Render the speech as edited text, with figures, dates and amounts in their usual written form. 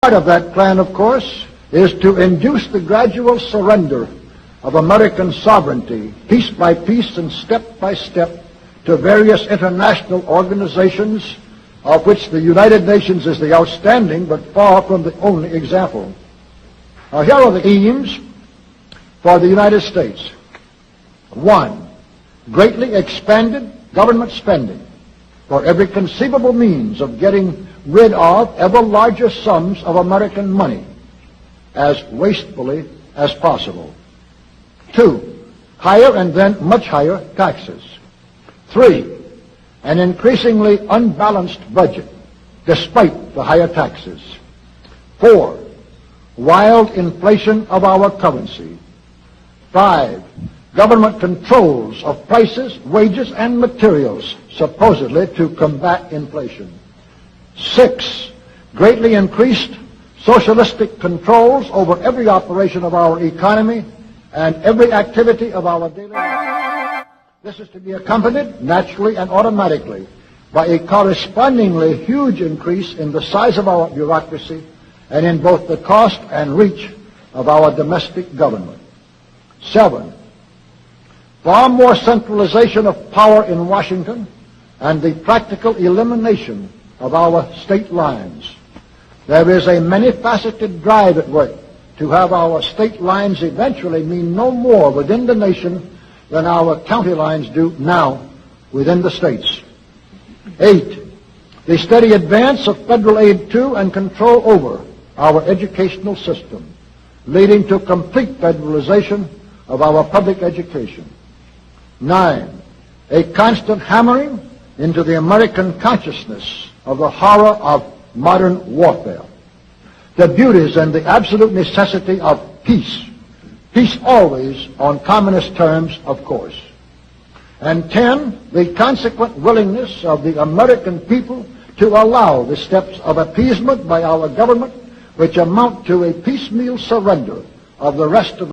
Part of that plan, of course, is to induce the gradual surrender of American sovereignty, piece by piece and step by step, to various international organizations, of which the United Nations is the outstanding but far from the only example. Now, here are the aims for the United States. 1, greatly expanded government spending for every conceivable means of getting rid of ever larger sums of American money as wastefully as possible. 2, higher and then much higher taxes. 3, an increasingly unbalanced budget despite the higher taxes. 4, wild inflation of our currency. 5, government controls of prices, wages, and materials, supposedly to combat inflation. 6, greatly increased socialistic controls over every operation of our economy and every activity of our daily life. This is to be accompanied, naturally and automatically, by a correspondingly huge increase in the size of our bureaucracy and in both the cost and reach of our domestic government. 7, far more centralization of power in Washington and the practical elimination of our state lines. There is a many-faceted drive at work to have our state lines eventually mean no more within the nation than our county lines do now within the states. 8, the steady advance of federal aid to and control over our educational system, leading to complete federalization of our public education. 9, a constant hammering into the American consciousness of the horror of modern warfare, the beauties and the absolute necessity of peace. Peace always on communist terms, of course. And 10, the consequent willingness of the American people to allow the steps of appeasement by our government which amount to a piecemeal surrender of the rest of